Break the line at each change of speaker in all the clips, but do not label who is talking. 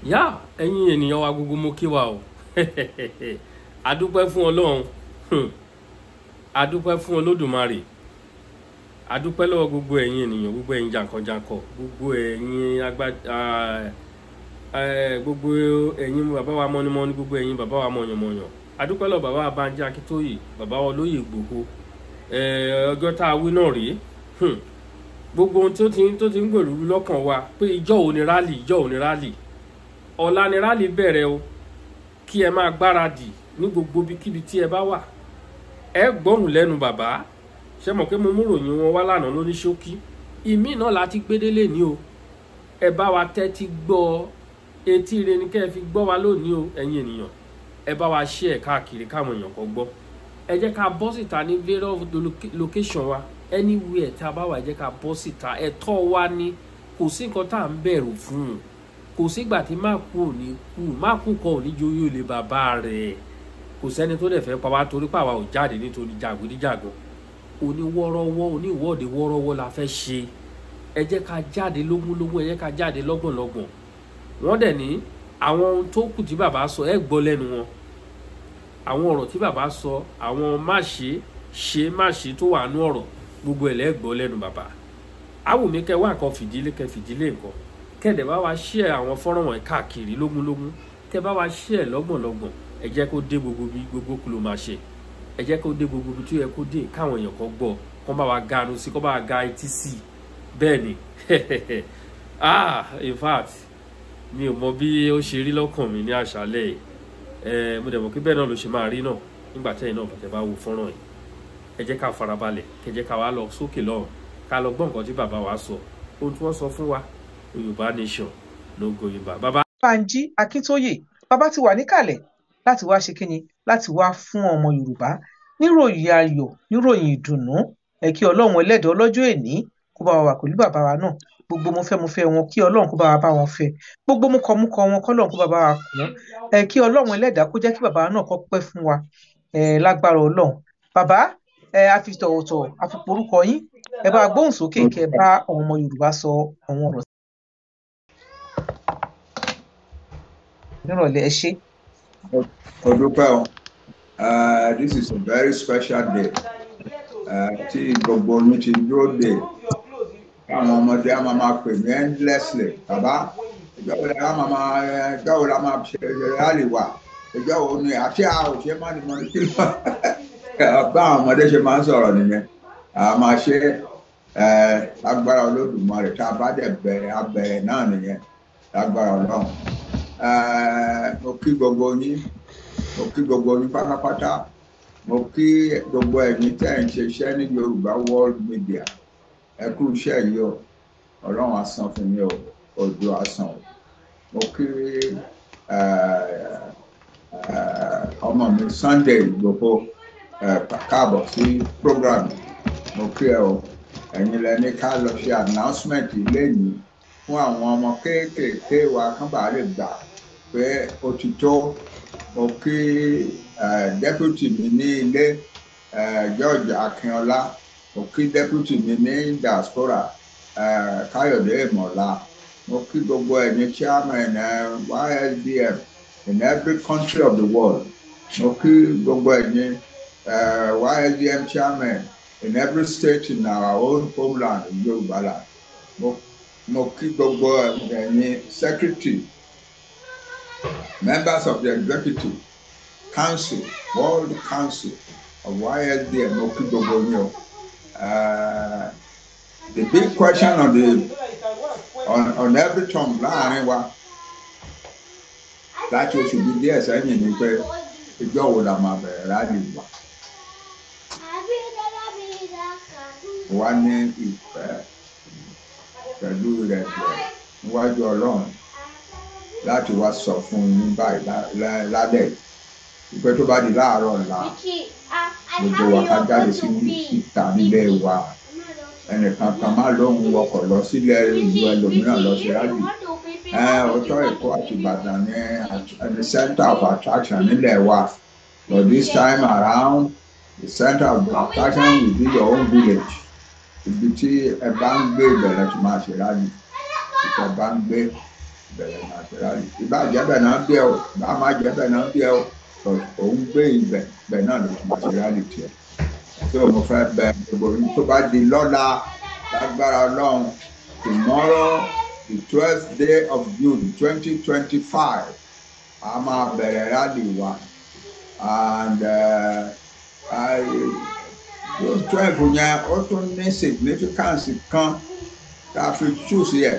yá ẹ̀yin ènìyàn wa gbogbo mo kí wa o adúpẹ́ fún Ọlọ́run adúpẹ́ fún Olódùmarè adúpẹ́ lọ́wọ́ gbogbo ẹ̀yin ènìyàn gbogbo ẹ̀yin jàǹkànjàǹkàn gbogbo ẹ̀yin gbogbo ẹ̀yin bàbá wa mọ́nímọ́ní gbogbo ẹ̀yin bàbá wa mọ̀yànmọ̀yàn adúpẹ́ lọ́wọ́ bàbá wa Bánjí Akíntóyè bàbá wa Olóyè Ìgbòho ọjọ́ tá a wí náà rèé gbogbo ohun tó ti ń gbèrú lọ́kàn wa pé ìjọ́ òní rálì ọ̀la ni rálì bẹ̀rẹ̀ o kí ẹ máa gbáradì ní gbogbo ibikíbi tí ẹ bá wà ẹ gbọ́hùn lẹ́nu bàbá ṣe mọ̀ pé mo mú ròyìn wọn wá lánàá lóní ṣókí ìmí náà láti gbédélé ní o ẹ bá wa tẹ́tí gbọ́ etí ire ni kẹ́ ẹ fi gbọ́ wa lónìí o ẹ̀yin ènìyàn ẹ bá wa share káàkiri káwọn èèyàn kan gbọ́ ẹ jẹ́ ká bọ́ síta ní various location wa anywhere tá a bá wà ẹ jẹ́ ká bọ́ síta ẹ̀tọ́ wa ni kò sí nǹkan tá à ń bẹ̀rù fún un kò sígbà tí má kú kan ò ní joyè olè bàbá rẹ̀ kò sẹ́ni tó dẹ̀ fẹ́ pa wá torí pàwa ò jáde nítorí jàgídíjàgan oníwọ́de wọ́rọ́wọ́ la fẹ́ ṣe ẹ jẹ́ ká jáde lógúnlógún ẹ jẹ́ ká jáde lọ́gbọ̀nlọ́gbọ̀n wọ́n dẹ̀ ní àwọn ohun tó kù tí bàbá sọ ẹ gbọ́ lẹ́nu wọn àwọn ọ̀rọ̀ tí bàbá sọ àwọn má ṣe tó wà nú ọ̀rọ̀ gbogbo ẹ̀ lẹ́ gbọ́ lẹ́nu bàbá àwùmí kẹ́ wá nǹkan fìdílé nǹkan kẹ́ẹ̀dẹ̀ bá wa share àwọn fọ́nrán wọn káàkiri lógúnlógún kẹ́ bá wa share lọ́gbọ̀nlọ́gbọ̀n ẹ jẹ́ kó dé gbogbo kí ló máa ṣe ẹ jẹ́ kó dé gbogbo tí ó yẹ kó dé káwọn èèyàn kan gbọ́ kó bá wa ganu sí kó bá wa ga etí sí bẹ́ẹ̀ ni in fact mi ò mọ bí ó ṣe rí lọ́kàn mi ní àṣálẹ́ mo dẹ̀ mọ̀ pé bẹ́ẹ̀ náà ló ṣe máa rí náà nígbà tẹ́yìn náà bàtẹ́ bá wo fọ́nrán yìí ẹ jẹ́ ká farabalẹ̀ kẹ́ jẹ́ ká wá lọ sókè lọ́rùn ká lọ gbọ́ nǹkan tí bàbá wa sọ ohun tí wọ́n sọ fún wa Yorùbá nation no going back. Bàbá
Bánjí Akíntóyè bàbá ti wà níkàlẹ̀ láti wá ṣe kíni láti wá fún ọmọ Yorùbá níròyìn ayọ̀ níròyìn ìdùnnú kí Ọlọ́run ẹlẹ́dàá ọlọ́jọ́ èní kó bá wa wà pẹ̀lú bàbá wa náà gbogbo mo fẹ́ wọn kí Ọlọ́run kó bá wa bá wọn fẹ́ gbogbo mo kọ wọn kọ́ Ọlọ́run kó bá wa kún kí Ọlọ́run ẹlẹ́dàá kó jẹ́ kí bàbá wa náà kó pẹ́ fún wa lágbára Ọlọ́run bàbá a fi tọ̀wọ̀tọ̀wọ̀ a fi porúkọ yín ẹ bá gbóhùn sókè kẹ́ bá ọmọ Yorùbá sọ àwọn ọ̀rọ̀ nírọ̀lẹ́ ẹ ṣé.
Odúpẹ́ this is a very special day tí gbogbo oyún ti dúró dé àwọn ọmọdé a máa pè ní endlessly bàbá ìjọba la máa ṣe rálì wà ìjọba ní àti àwòṣe má ní mọ́ni kí ló bá àwọn ọmọdé ṣe máa ń sọ̀rọ̀ nìyẹn a máa ṣe lágbára Olódùmarè tá a bá dẹ̀ bẹ̀rẹ̀ abẹ̀rẹ̀ náà nìyẹn lágbára Ọlọ́run. Mo kí gbogbo yín pátápátá mo kí gbogbo ẹ̀yin tẹ́ ń ṣiṣẹ́ ní Yorùbá World Media ẹ kú iṣẹ́ yìí o Ọlọ́run á san fún yín o Oòduà á san o mo kí ọmọ mi Sunday Ìgbòho káàbọ̀ sí program mo kí ẹ o ẹ̀yin lẹni ká lọ ṣe announcement lẹ́yìn fún àwọn ọmọ kéékèèké wa kán bá lè gbà pé ó ti tó mo kí deputy mi ní ilé George Akínọlá mo kí deputy mi ní diaspora Káyọ̀dé Ìmọ̀lá mo kí gbogbo ẹ̀yin chairman YSDM in every country of the world mo kí gbogbo ẹ̀yin YSDM chairman in every state in our own homeland in Yorùbá land mo kí gbogbo ẹ̀yin secretary members of the executive council world council of YSDM mo kí gbogbo yín o the big question on every tongue láàrin wa láti oṣù bíi díẹ̀ sẹ́yìn ni pé ìjọ wo la máa bẹ̀rẹ̀ rálì wa wá ní ìfẹ́ pẹ̀lú rẹ̀ níwájú Ọlọ́run láti wá sọ fún yín báyìí lálẹ́ ìpẹ́ tó bá di láàárọ̀ ọ̀la gbogbo wa ká jáde síta nílé wa ẹnìkan kan má lóhun wọkọ̀ lọ sílẹ̀ ìlú ẹlòmíràn lọ sí rálì ọjọ́ Èkó àti Ìbàdàn ní center of attraction nílẹ̀ wa but this time around the center of attraction will be your own village ibi tí ẹ bá ń gbé ìbẹ̀rẹ̀ tó máa ṣe rálì ìtẹ̀ bá ń gbé bẹ̀rẹ̀ máa ṣe rálì ìbá jẹ́bẹ̀ náà bí ẹ o ìbá máa jẹ́bẹ̀ náà bí ẹ o òun gbé ibẹ̀ bẹ̀ náà ló ti máa ṣe rálì tiẹ̀ tí o mo fẹ́ bẹ gbogbo yìí tó bá di lọ́la lágbára Ọlọ́run tomorrow the 12th day of June 2025 a máa bẹ̀rẹ̀ rálì wa and those 12 yẹn ó tún ní significance kan tá a fi choose yẹ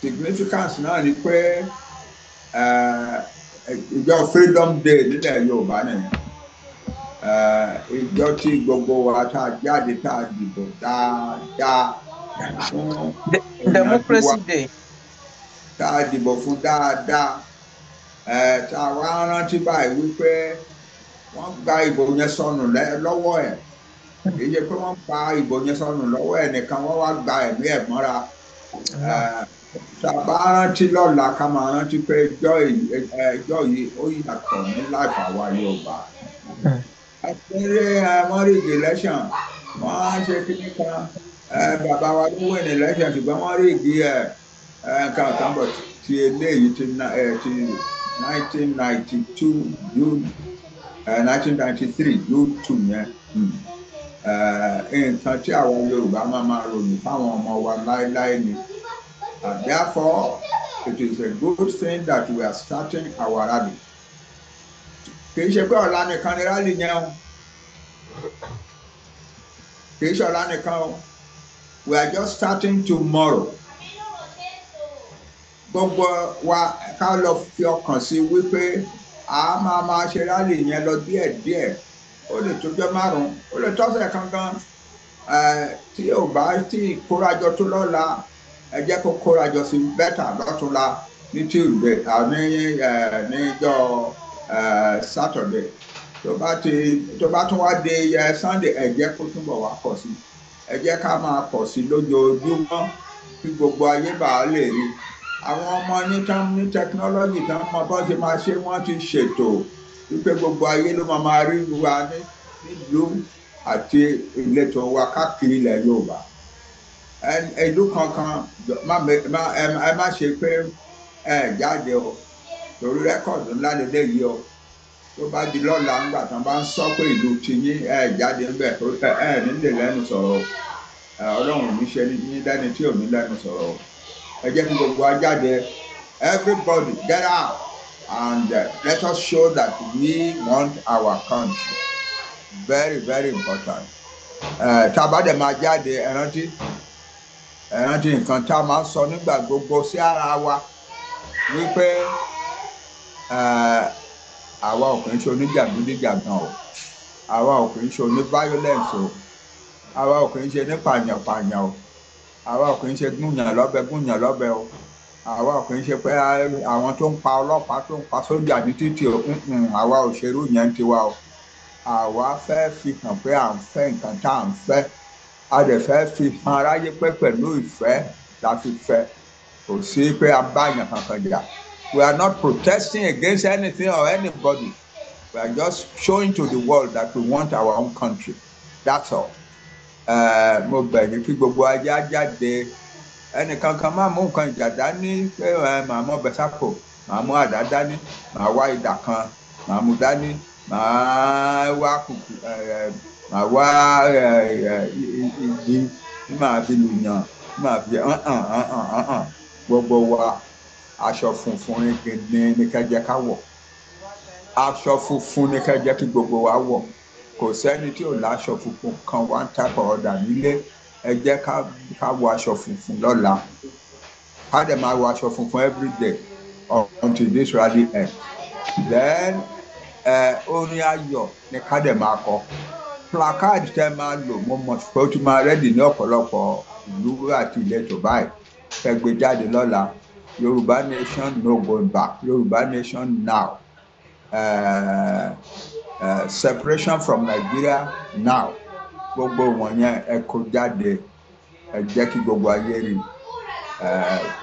significance náà ni pé ìjọ Freedom Day nílẹ̀ Yorùbá nìyẹn ìjọ tí gbogbo wa tá a jáde tá a dìbò dáadáa fún
Democracy Day
tá a dìbò fún dáadáa tá a wá rántí báyìí wípé wọ́n gba ìbò yẹn sọnù lọ́wọ́ ẹ̀ kì í ṣe pé wọ́n gba ìbò yẹn sọnù lọ́wọ́ ẹ̀ nìkan wọ́n wá gba ẹ̀mí ẹ̀ mọ́ra tá a bá rántí lọ́la ká máa rántí pé ẹjọ́ yìí ó yàtọ̀ ní láìpẹ́ àwa Yorùbá àpẹẹrẹ wọ́n rí ìgbè election wọ́n ṣe kíní kan bàbá wa ló win election ṣùgbọ́n wọ́n rí ìgbè nǹkan kan bọ̀ ti eléyìí ti 1992 June 1993 June 2 yẹn nǹkan tí àwọn Yorùbá máa ròyìn fáwọn ọmọ wa láéláé ni and therefore it is a good thing that we are starting our rally. Kì í ṣe pé ọ̀la nìkan ni rally yẹn o kì í ṣe ọ̀la nìkan o we are just starting tomorrow. Gbogbo wa ká lọ fi ọkàn sí wípé a máa ṣe rally yẹn lọ díẹ̀díẹ̀ ó lè tójọ́ márùn-ún ó lè tọ́sẹ̀ kankan tí ò bá tí kórajọ tó lọ́la ẹ jẹ́ kó kórajọ sí bẹ́tà lọ́túnla ní Tuesday níjọ́ Saturday tó bá tún wá dé Sunday ẹ jẹ́ kó túnbọ̀ wá pọ̀ sí ẹ jẹ́ ká máa pọ̀ sí lójoojúmọ́ kí gbogbo ayé bá lè rí àwọn ọmọ ní technology tán mọ bọ́n ṣe máa ṣe wọ́n ti ṣètò wípé gbogbo ayé ló máa rí wa nílùú àti ìletò wa káàkiri ilẹ̀ Yorùbá ìlú kankan ẹ má ṣe pé ẹ jáde o torí rẹ́kọ̀dù ńlá lélẹ́yìí o tó bá di lọ́la ńgbà tán bá ń sọ pé ìlú ti yín ẹ jáde ńbẹ̀ ẹ nílé lẹ́nu sọ̀rọ̀ Ọlọ́run ní ṣe ní lẹ́ni tí ò ní lẹ́nu sọ̀rọ̀ ẹ jẹ́ kí gbogbo wa jáde everybody get out and let us show that we want our country very very important tá a bá dẹ̀ máa jáde ẹ rántí nǹkan tá a máa ń sọ nígbà gbogbo sí ara wa wípé àwa ò kì í ṣe oníjàgídíjàgan o àwa ò kì í ṣe oní violence o àwa ò kì í ṣe ní pààyàn-pààyàn o àwa ò kì í ṣe gúnyàn lọ́bẹ o àwa ò kì í ṣe pé àwọn tó ń pa ọlọ́pàá tó ń pa sójà ní títì o àwa ò ṣerú yẹn tiwa o àwa fẹ́ fi hàn pé à ń fẹ́ nǹkan tá à ń fẹ́ a dẹ̀ fẹ́ fi hàn aráyé pé pẹ̀lú ìfẹ́ la fi fẹ́ kò sí pé a bá yàn kankan jà. We are not protesting against anything or anybody. We are just showing to the world that we want our own country. That's all. Mo bẹ̀rẹ̀ kí gbogbo ajá jáde ẹnìkankan máa mú nǹkan ìjà dání pé màá mú ọbẹ̀ sápò màá mú àdá dání màá wá idà kan màá mú dání màá wá kùkù màá wá igi màá fi lùyàn màá fi gbogbo wa aṣọ funfun ní kẹjẹ ká wọ̀ aṣọ funfun ní kẹjẹ kí gbogbo wa wọ̀ kò sẹ́ni tí ò láṣọ funfun kan one type or other nílé ẹ jẹ́ ká wọ aṣọ funfun lọ́la ká dẹ̀ máa wọ aṣọ funfun every day until this rally end then orin ayọ̀ ni ká dẹ̀ máa kọ placard tẹ́ máa lò mo mọ̀ pé ó ti máa rẹ́dì ní ọ̀pọ̀lọpọ̀ ìlú àti ìletò báyìí ẹ gbé jáde lọ́la. Yorùbá nation no going back. Yorùbá nation now. Separation from Nigeria now. Gbogbo wọ̀nyẹn ẹ kó jáde ẹ jẹ́ kí gbogbo ayé rí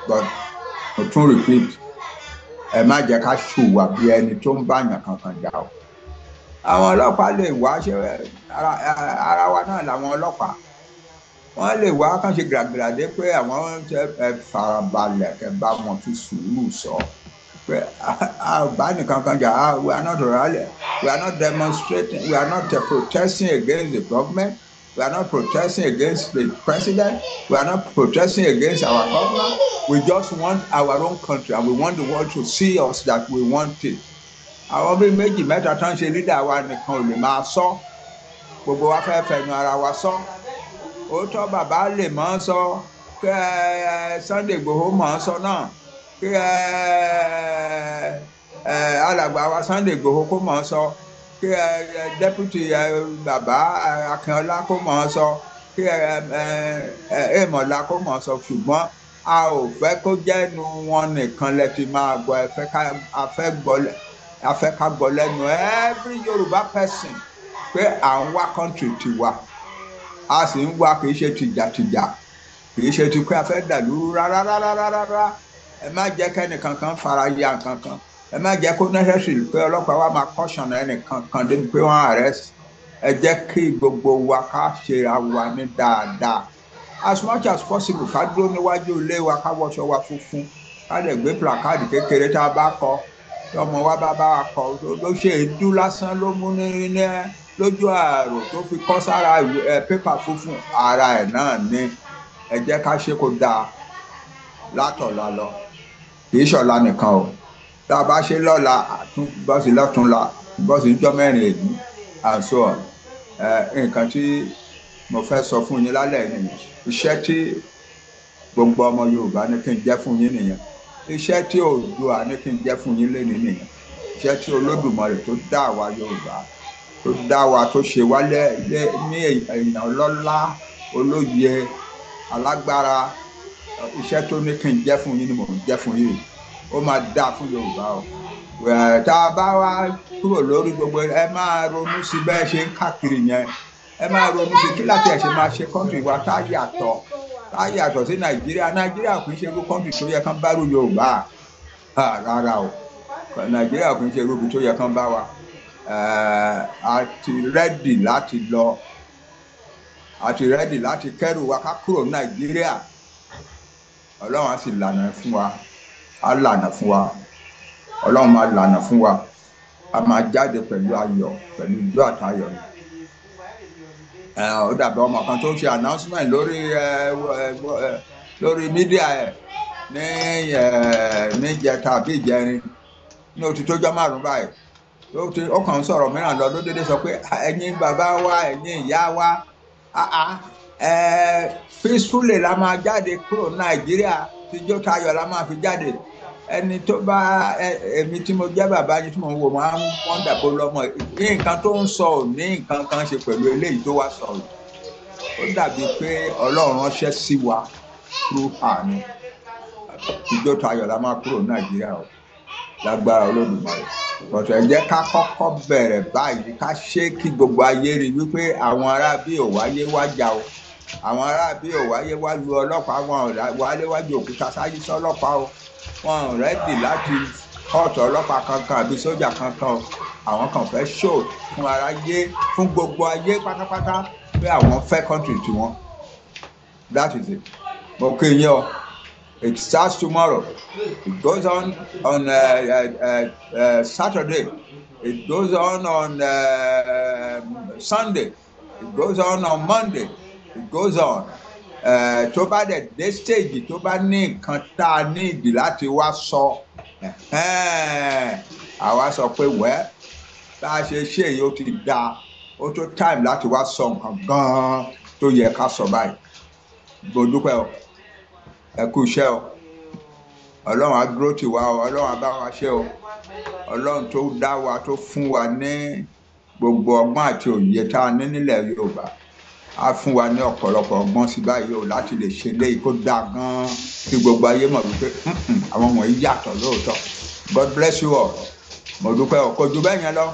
but mo tún repeat ẹ má jẹ́ ká ṣùwà bí ẹni tó ń báyàn kankan jà o. Àwọn ọlọ́pàá lè wá ṣe ara wa náà làwọn ọlọ́pàá wọ́n lè wá kàn ṣe gbàgbàdé pé àwọn farabalẹ̀ kẹ́ bá wọn fi sùúrù sọ pé bá nìkan kan jà we are not rally, we are not demonstrating, we are not protesting against the government, we are not protesting against the president, we are not protesting against our government. We just want our own country and we want the world to see us that we want it. Àwọn bí méjì mẹ́ta tán ṣe leader wa nìkan ò lè máa sọ, gbogbo wa fẹ́ fẹnu ara wa sọ. Òótọ́ bàbá lè máa sọ, kí Sunday Igboho máa sọ náà, kí alàgbà wa Sunday Igboho kó máa sọ, kí deputy bàbá Akínọlá kó máa sọ, kí Èmọ̀lá kó máa sọ, ṣùgbọ́n a ò fẹ́ kó jẹ́nu wọn nìkan lẹ ti máa gbọ́, a fẹ́ ká gbọ́ lẹ́nu every Yorùbá person pé à ń wá country tiwa, a sì ń wá kì í ṣe tìjàtìjà, kì í ṣe ti pé a fẹ́ dàlúrú rárá. Ẹ má jẹ́ kẹ́nìkan kan fara ya nǹkan kan, ẹ má jẹ́ kó necessary pé ọlọ́pàá wa máa caution ẹnìkan kan débi pé wọ́n arrest. Ẹ jẹ́ kí gbogbo wa ká ṣe àwa ní dáadáa as much as possible. Ká dúró níwájú ilé wa, ká wọṣọ wa funfun, ká lè gbé placard kékeré tá a bá kọ, ọmọ wa bá wa kọ ló ṣe èédú lásán ló mú ní lójú ààrò tó fi kọ́ sára pépà funfun, ara ẹ̀ náà ni. Ẹ jẹ́ ká ṣe kó dáa látọ̀la lọ, kì í ṣọ̀la nìkan o. Tá a bá ṣe lọ́la bọ́sì lọ́túnla, bọ́sì ń jọ mẹ́rin èdè and so on. Nǹkan tí mo fẹ́ sọ fún yín lálẹ́ nìyẹn. Iṣẹ́ tí gbogbo ọmọ Yorùbá ní kí n jẹ́ fún yín nìyẹn. Iṣẹ́ tí Oòduà ní kí n jẹ́ fún yín lénìí nìyẹn. Iṣẹ́ tí Olódùmarè tó dá àwa Yorùbá, tó dá wa, tó ṣe wá ní èèyàn ọlọ́lá, olóye, alágbára. Iṣẹ́ tó ní kí n jẹ́ fún yín ni mò ń jẹ́ fún yín. Ó máa dáa fún Yorùbá o. Tá a bá wá kúrò lórí gbogbo ẹ máa ronú sí bẹ́ẹ̀ ṣe ń káàkiri yẹn. Ẹ máa ronú sí kí láti ẹ̀ ṣe máa ṣe kọ́ńtì wa tá yàtọ̀ sí Nàìjíríà. Nàìjíríà kì í ṣe irú kọ́ńtì tó yẹ kán bá rú Yorùbá rárá o. Nàìjíríà kì í ṣe irú ibi tó yẹ kán bá wa. A ti rẹ́dì láti lọ, a ti rẹ́dì láti kẹ́rù wa ká kúrò Nàìjíríà. Ọlọ́run á sì lànà fún wa, á lànà fún wa, Ọlọ́run máa lànà fún wa, a máa jáde pẹ̀lú ayọ̀, pẹ̀lú ìjọ àtayọ̀. Ó dàbí ọmọ kan tó ń ṣe announcement lórí mídíà ẹ̀ ní ìjẹta àbí ìjẹrin ní oṣù tó jọ márùn báyìí. Ó kàn ń sọ̀rọ̀ mìíràn lọ ló dédé sọ pé ẹ̀yin bàbá wa, ẹ̀yin ìyá wa, peacefully la máa jáde kúrò Nàìjíríà, tíjó tayọ̀ la máa fi jáde. Ẹni tó bá èmi tí mo jẹ́ bàbá yìí tí mo ń wò máa ń wọ́n dàbò lọ́mọ, nǹkan tó ń sọ ò ní nǹkan kan ṣe pẹ̀lú eléyìí tó wá sọ yìí. Ó dàbí pé Ọlọ́run ránṣẹ́ sí wa through àánú. Tíjó tayọ̀ la máa kúrò Nàìjíríà o, lágbára Olódùmarè. Bọ̀tọ̀ ẹ jẹ́ ká kọ́kọ́ bẹ̀rẹ̀ báyìí, ká ṣe kí gbogbo ayé rí wípé àwọn ará bí ò wáyé wá jà o, àwọn ará bí ò wáyé wá lu ọlọ́pàá, wọn ò wáyé wájú òkúta sáyé sọ́lọ́pàá o, wọn ò rẹ́dì láti kọ́ọ̀tù ọlọ́pàá kankan àbí sójà kankan o. Àwọn kan fẹ́ show fún aráyé, fún gbogbo ayé pátápátá pé àwọn fẹ́ country tiwọn. That is it. Mo kí yín o. It starts tomorrow. It goes on Saturday. It goes on Sunday. It goes on Monday. It goes on. Tó bá dé stage tó bá ní nǹkan tá a ní ìdí láti wá sọ, àwa sọ pé wẹ́ bá a ṣe ṣe èyí ó ti dáa, ó tó time láti wá sọ nǹkan gan-an tó yẹ ká sọ báyìí. Mo dúpẹ́ o, ẹ kú iṣẹ́ o, Ọlọ́run á dúró tì wá o, Ọlọ́run á bá wa ṣe o. Ọlọ́run tó dá wa, tó fún wa ní gbogbo ọgbọ́n àti òye tá a ní nílẹ̀ Yorùbá, á fún wa ní ọ̀pọ̀lọpọ̀ ọgbọ́n sí báyìí o láti lè ṣe léyìí kó dáa gan-an kí gbogbo ayé mọ̀ wípé àwọn wọ̀nyí yàtọ̀ lóòótọ́. God bless you all. Mo dúpẹ́ o, kò jù bẹ́ẹ̀ yẹn lọ.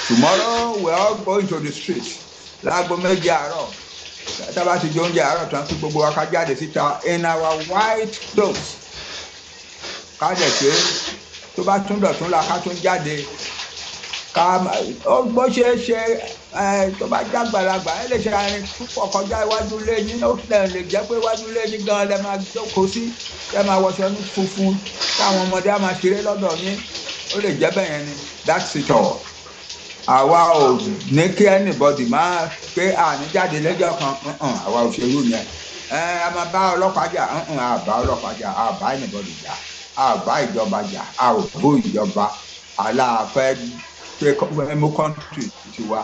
Tomorrow we are all going to the street. Láago 7 àárọ̀. Tá bá ti jẹ oúnjẹ àárọ̀ tán kí gbogbo wa ká jáde síta in our white clothes. Ká dẹ̀ ṣe tó bá tún dọ̀tún la ká tún jáde. Ká bó ṣe é ṣe tó bá jágbàlagbà ẹ lè ṣe àárín púpọ̀ kọjá iwájú ilé yín, ó lè jẹ́ pé iwájú ilé yín gan lẹ máa jókòó sí, lẹ máa wọṣọ ní funfun táwọn ọmọdé á máa ṣeré lọ́dọ̀ yín, ó lè jẹ́ bẹ́ẹ̀ yẹn ni. That's it all. Àwa ò ní kí anybody máa pé àníjáde lẹ́jọ́ kan, àwa ò ṣerú yẹn. A máa bá ọlọ́pàá jà, àbá ọlọ́pàá jà, àbá anybody jà, àbá ìjọba jà, a ò bó ìjọba. Aláàfẹ́ pé mú kọ́ńtì tiwa,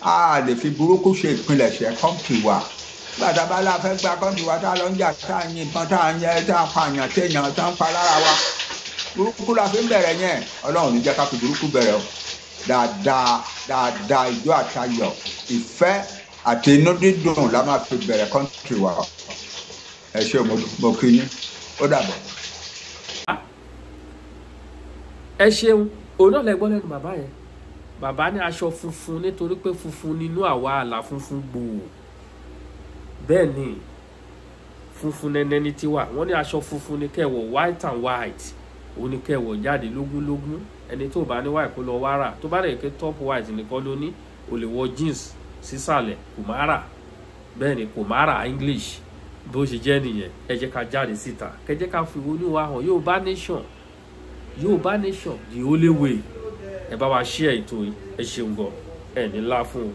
a lè fi burúkú ṣe ìpilẹ̀ṣẹ̀ kọ́ńtì wa. Gbàdá bá la fẹ́ gba kọ́ńtì wa tá a lọ ń jà, tá a yìnbọn, tá a yẹ, tá a pààyàn, téèyàn tá a ń pa lára wa. Burúkú la fi ń bẹ̀rẹ̀ yẹn, Ọlọ́run ní jẹ́ ká fi burúkú bẹ̀rẹ̀ o. Dáadáa ìjọ àtayọ̀, ìfẹ́ àti inú dídùn la máa fi bẹ̀rẹ̀ kọ́ńtì wa. Ẹ ṣé mo kí yín, ó dàbọ̀.
Ẹ ṣeun, òun náà lẹ gbọ́ lẹ́nu bàbá yẹn. Bàbá ní aṣọ funfun nítorí pé funfun nínú àwa àlà funfun gbòò. Bẹ́ẹ̀ ni funfun nẹ́nẹ́ ní tiwa, wọ́n ní aṣọ funfun ní kẹwọ̀, white and white òun ní kẹwọ̀ jáde lógúnlógún. Ẹni tó bá ní white kó lọ wàrà, tó bá rẹ̀ ké top white nìkan ló ní, o lè wọ jeans sísàlẹ̀ kò má rà. Bẹ́ẹ̀ ni kò má rà English bó ṣe jẹ́ nìyẹn. Ẹ jẹ́ ká jáde síta, kẹ jẹ́ ká fi oníwà hàn. Yorùbá nation, Yorùbá nation the only way. Ẹ bá wa share ètò yìí, ẹ ṣeun gan, ẹ ní lá fún o.